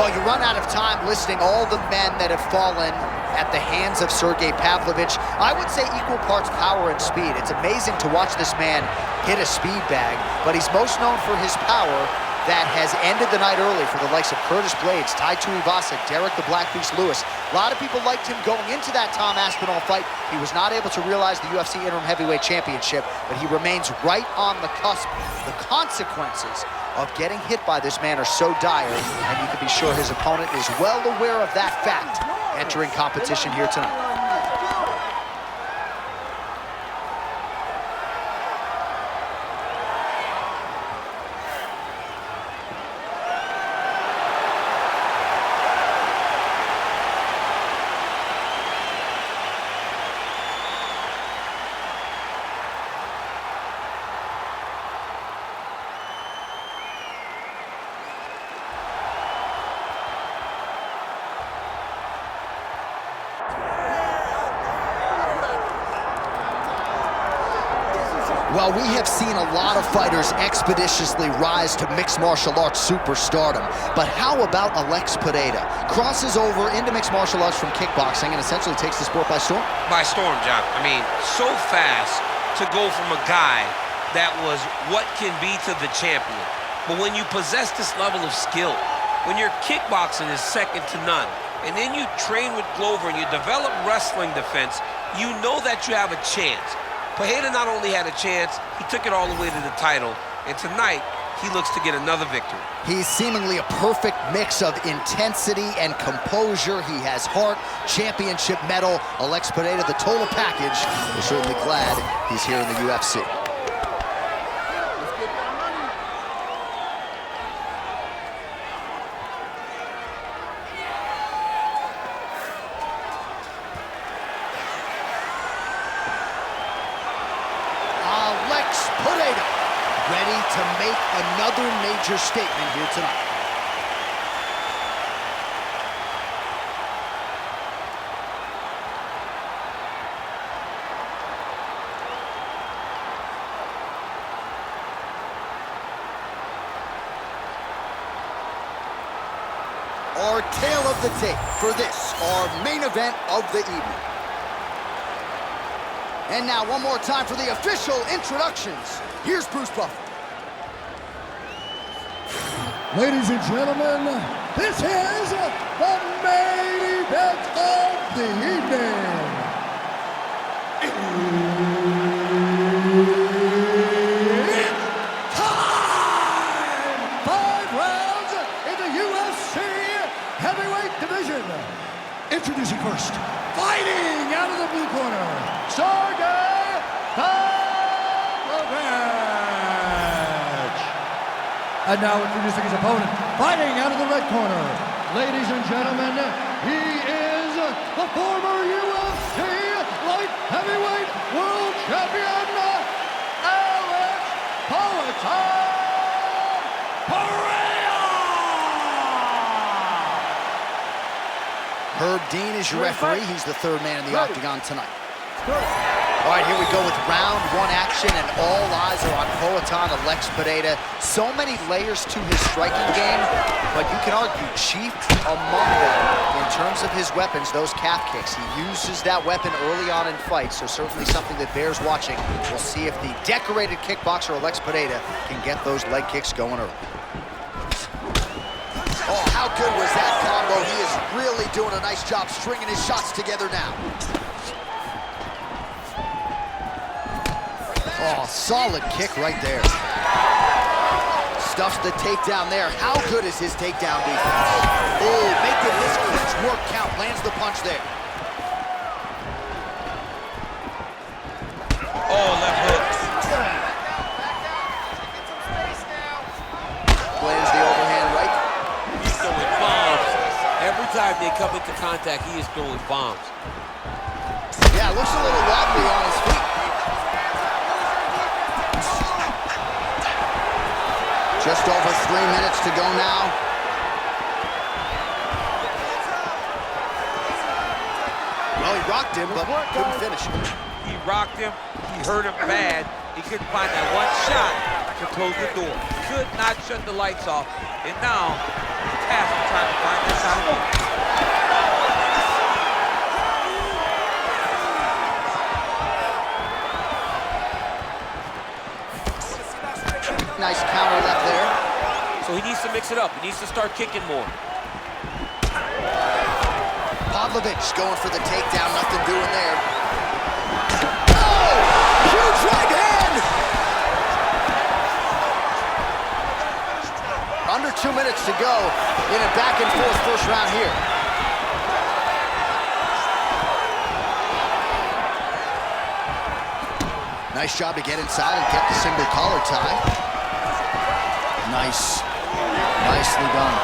Well, you run out of time listing all the men that have fallen at the hands of Sergei Pavlovich. I would say equal parts power and speed. It's amazing to watch this man hit a speed bag, but he's most known for his power that has ended the night early for the likes of Curtis Blades, Tai Tuivasa, Derek the Black Beast Lewis. A lot of people liked him going into that Tom Aspinall fight. He was not able to realize the UFC Interim Heavyweight Championship, but he remains right on the cusp. The consequences of getting hit by this man are so dire, and you can be sure his opponent is well aware of that fact entering competition here tonight. Well, we have seen a lot of fighters expeditiously rise to mixed martial arts superstardom. But how about Alex Pereira? Crosses over into mixed martial arts from kickboxing and essentially takes the sport by storm? By storm, John. I mean, so fast to go from a guy that was what can be to the champion. But when you possess this level of skill, when your kickboxing is second to none, and then you train with Glover and you develop wrestling defense, you know that you have a chance. Pereira not only had a chance, he took it all the way to the title, and tonight, he looks to get another victory. He's seemingly a perfect mix of intensity and composure. He has heart, championship medal. Alex Pereira, the total package. We're certainly glad he's here in the UFC. Pereira, ready to make another major statement here tonight. Our tale of the tape for this, our main event of the evening. And now, one more time for the official introductions. Here's Bruce Buffer. Ladies and gentlemen, this is the main event of the evening. It's time! 5 rounds in the UFC heavyweight division. Introducing first, fighting out of the blue corner, Sergei Pavlovich. And now introducing his opponent, fighting out of the red corner. Ladies and gentlemen, he is the former UFC light heavyweight world champion, Alex Pereira. Herb Dean is your referee. He's the third man in the octagon tonight. All right, here we go with round one action, and all eyes are on Poatan Alex Pereira. So many layers to his striking game, but you can argue chief among them in terms of his weapons, those calf kicks. He uses that weapon early on in fights, so certainly something that bears watching. We'll see if the decorated kickboxer Alex Pereira can get those leg kicks going early. Oh, how good was that combo? He is really doing a nice job stringing his shots together now. Oh, solid kick right there. Stuffs the takedown there. How good is his takedown defense? Oh, making this clinch work count. Lands the punch there. Oh, left hook. Lands the overhand right. He's throwing bombs. Every time they come into contact, he is throwing bombs. Yeah, looks a little wobbly on his feet. Just over 3 minutes to go now. Well, he rocked him, but couldn't finish him. He rocked him. He hurt him bad. He couldn't find that one shot to close the door. Could not shut the lights off. And now past and trying to find this out. Nice counter left there. So he needs to mix it up. He needs to start kicking more. Pavlovich going for the takedown, nothing doing there. Oh! Huge right hand! Under 2 minutes to go in a back and forth first round here. Nice job to get inside and get the single collar tie. Nice. Nicely done.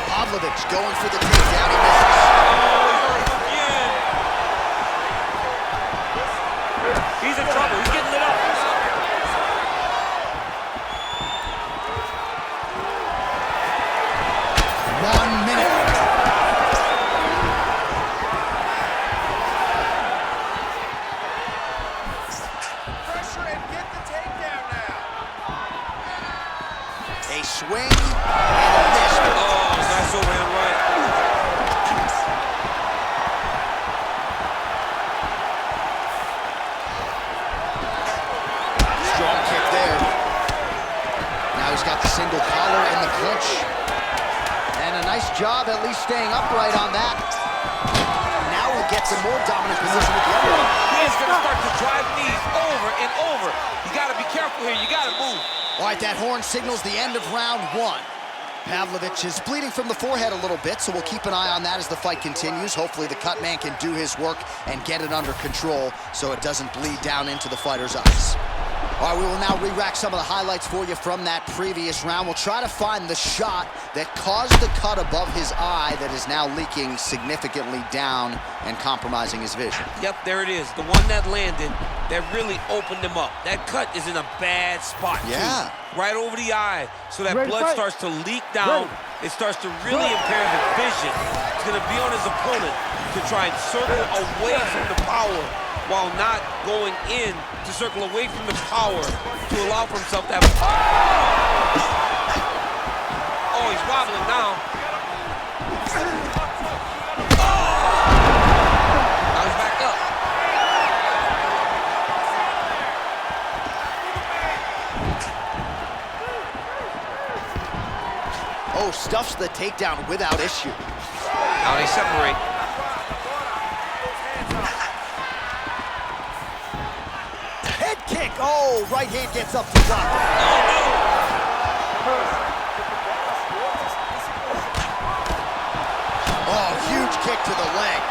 Pavlovich going for the takedown. He misses. He's in trouble. He's getting lit up. 1 minute. Pressure and get the takedown now. A swing and a miss. Oh, nice overhand right. Strong kick there. Now he's got the single collar and the clinch. And a nice job at least staying upright on that. Now he gets a more dominant position with the other one. He is going to start to drive knees over and over. You got to be careful here. You got to move. All right, that horn signals the end of round one. Pavlovich is bleeding from the forehead a little bit, so we'll keep an eye on that as the fight continues. Hopefully the cut man can do his work and get it under control so it doesn't bleed down into the fighter's eyes. All right, we will now re-rack some of the highlights for you from that previous round. We'll try to find the shot that caused the cut above his eye that is now leaking significantly down and compromising his vision. Yep, there it is. The one that landed that really opened him up. That cut is in a bad spot, Yeah. too. Right over the eye. So that Ready to blood fight? starts to leak down. It starts to really impair the vision. It's going to be on his opponent to try and circle away from the power while not going in to circle away from the power to allow for himself to have... Oh, he's wobbling now. Now he's back up. Oh, stuffs the takedown without issue. Now they separate. Head kick. Oh, right hand gets up to block. Oh, huge kick to the leg.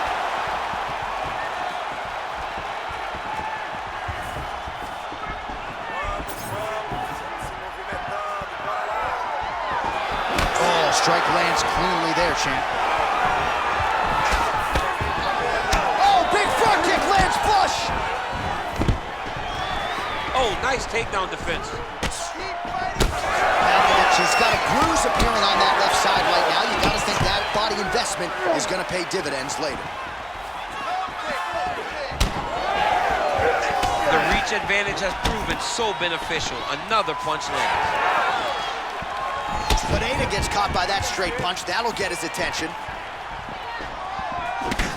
Oh, strike lands cleanly there, champ. Oh, big front kick lands flush. Oh, nice takedown defense. Pavlovich has got a bruise appearing on that left side right now. You got to think that body investment is going to pay dividends later. The reach advantage has proven so beneficial. Another punch lands. Pereira gets caught by that straight punch. That'll get his attention.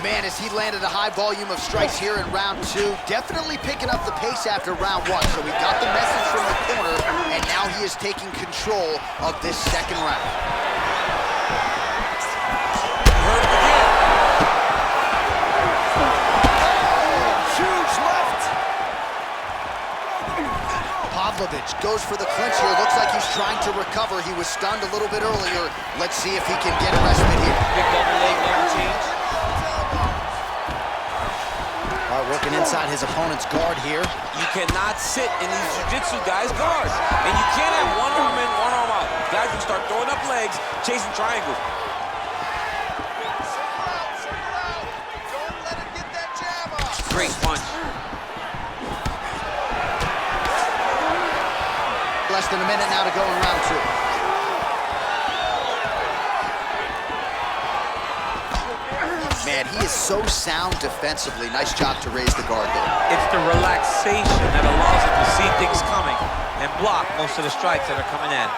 Man, as he landed a high volume of strikes here in round two, definitely picking up the pace after round one. So we got the message from the corner, and now he is taking control of this second round. Hurt him again. Huge left. Pavlovich goes for the clinch here. Looks like he's trying to recover. He was stunned a little bit earlier. Let's see if he can get a respite here. Big double leg never change. All right, working inside his opponent's guard here. You cannot sit in these jiu-jitsu guys' guards. And you can't have one arm in, one arm out. Guys can start throwing up legs, chasing triangles. Don't let him get that jab off. Great punch. Less than a minute now to go in round two. Man, he is so sound defensively. Nice job to raise the guard there. It's the relaxation that allows him to see things coming and block most of the strikes that are coming in.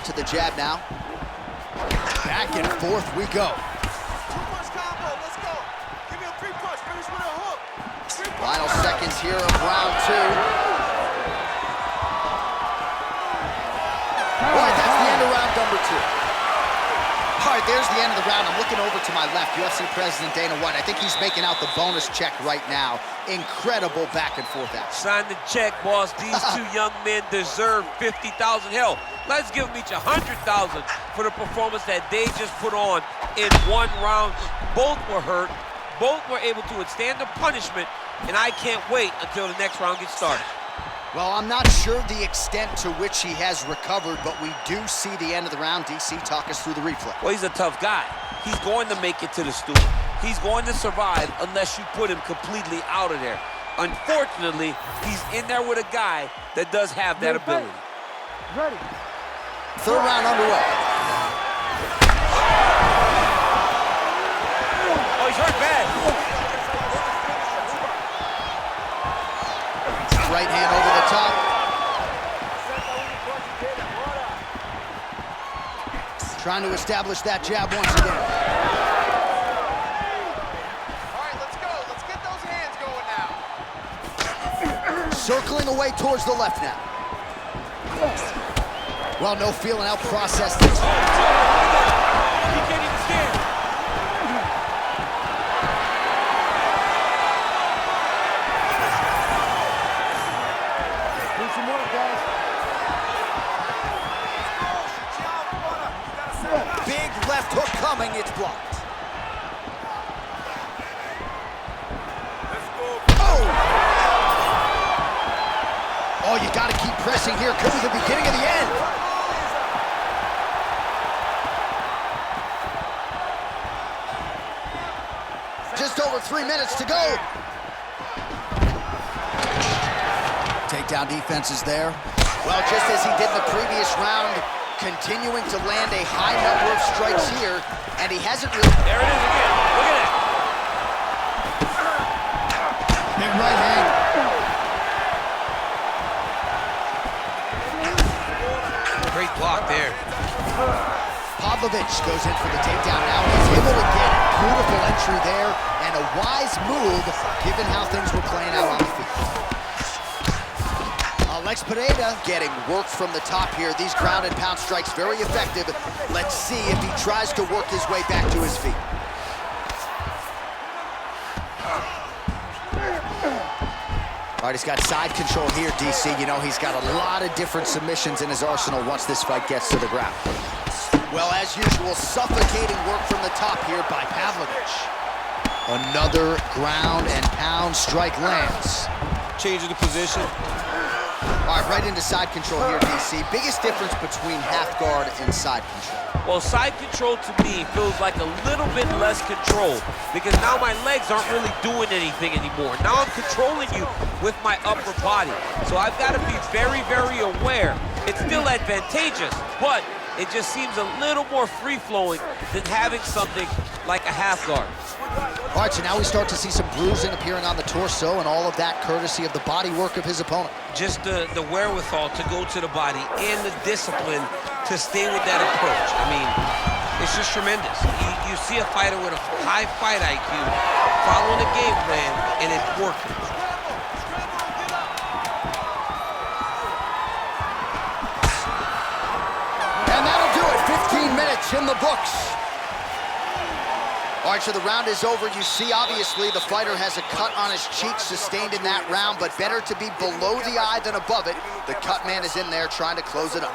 back to the jab now. Back and forth we go. Two-punch combo, let's go. Give me a three-punch, finish with a hook. Final seconds here of round 2. All right, that's the end of round number 2. All right, there's the end of the round. I'm looking over to my left, UFC President Dana White. I think he's making out the bonus check right now. Incredible back and forth action. Sign the check, boss. These two young men deserve $50,000. Hell, let's give them each $100,000 for the performance that they just put on in one round. Both were hurt. Both were able to withstand the punishment, and I can't wait until the next round gets started. Well, I'm not sure the extent to which he has recovered, but we do see the end of the round. DC, talk us through the replay. Well, he's a tough guy. He's going to make it to the stool. He's going to survive unless you put him completely out of there. Unfortunately, he's in there with a guy that does have that ability. Ready. Third round underway. Oh, he's hurt bad. Right hand over the top. Trying to establish that jab once again. All right, let's go. Let's get those hands going now. Circling away towards the left now. Well, no feeling out process. This. He can't even stand. Big left hook coming, it's blocked. Oh! Oh, you gotta keep pressing here. Could be the beginning of the end. Just over 3 minutes to go. Takedown defense is there. Well, just as he did in the previous round, continuing to land a high number of strikes here, and he hasn't really... There it is again. Look at that. Big right hand. Great block there. Pavlovich goes in for the takedown now. He's able to get a beautiful entry there, and a wise move, given how things were playing out on the field. Pereira getting work from the top here. These ground and pound strikes very effective. Let's see if he tries to work his way back to his feet. All right, he's got side control here, DC. You know, he's got a lot of different submissions in his arsenal once this fight gets to the ground. Well, as usual, suffocating work from the top here by Pavlovich. Another ground and pound strike lands. Changing the position. All right, right into side control here, DC. Biggest difference between half guard and side control. Well, side control to me feels like a little bit less control because now my legs aren't really doing anything anymore. Now I'm controlling you with my upper body. So I've got to be very, very aware. It's still advantageous, but it just seems a little more free-flowing than having something like a half guard. All right, so now we start to see some bruising appearing on the torso, and all of that courtesy of the body work of his opponent. Just the wherewithal to go to the body and the discipline to stay with that approach. I mean, it's just tremendous. You see a fighter with a high fight IQ following a game plan, and it's working. And that'll do it. 15 minutes in the books. All right, so the round is over. You see, obviously, the fighter has a cut on his cheek sustained in that round, but better to be below the eye than above it. The cut man is in there trying to close it up.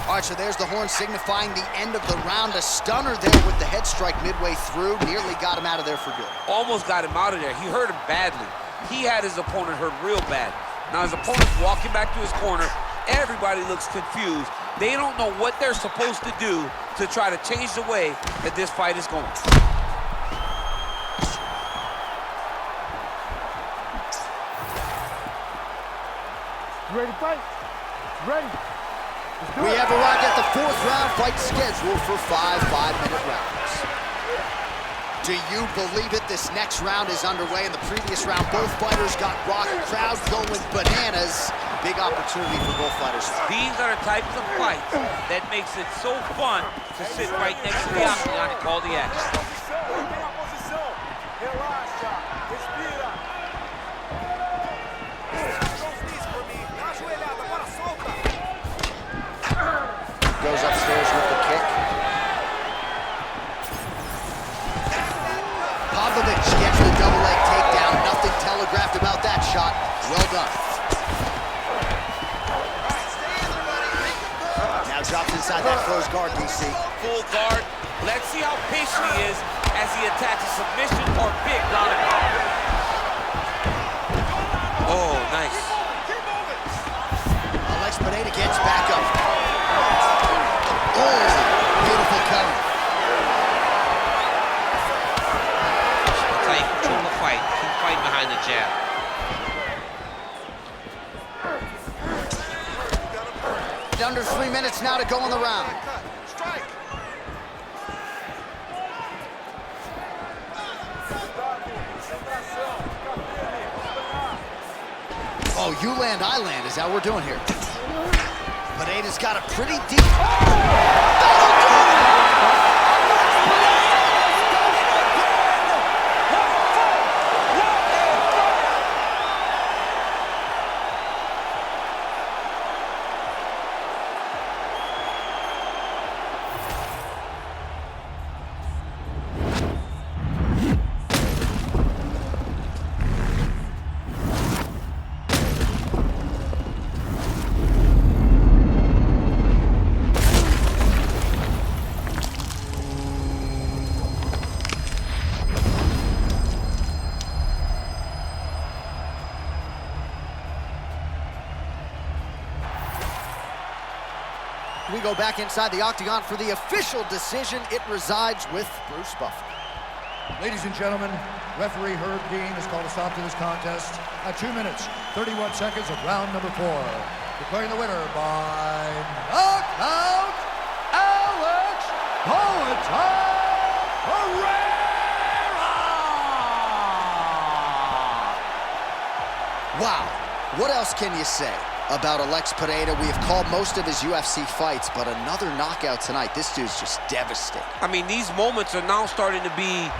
All right, so there's the horn signifying the end of the round. A stunner there with the head strike midway through. Nearly got him out of there for good. Almost got him out of there. He hurt him badly. He had his opponent hurt real bad. Now his opponent's walking back to his corner. Everybody looks confused. They don't know what they're supposed to do to try to change the way that this fight is going. Ready to fight? Ready. We have arrived at the fourth round, fight scheduled for 5 5-minute rounds. Do you believe it? This next round is underway. In the previous round, both fighters got rocked. Crowd going bananas. Big opportunity for both fighters. These are the types of fights that makes it so fun to sit right next to the octagon and call the action. Posição. Relaxa. Respira. Dá a joelhada, agora solta. Goes upstairs with the kick. Pavlovich gets the double leg takedown. Nothing telegraphed about that shot. Well done. Now drops inside that closed guard, DC. Full guard. Let's see how patient he is as he attacks a submission or big ground and pound. Oh, nice. Alex Pereira gets back up. Oh, beautiful cover. That's how you control the fight. Keep fighting behind the jab. Under 3 minutes now to go in the round. Strike. Oh, you land, I land. Is that what we're doing here? Pereira's got a pretty deep... We go back inside the octagon for the official decision. It resides with Bruce Buffer. Ladies and gentlemen, referee Herb Dean has called a stop to this contest at 2 minutes, 31 seconds of round number 4. Declaring the winner by knockout, Alex Pereira! Wow, what else can you say about Alex Pereira? We have called most of his UFC fights, but another knockout tonight. This dude's just devastating. I mean, these moments are now starting to be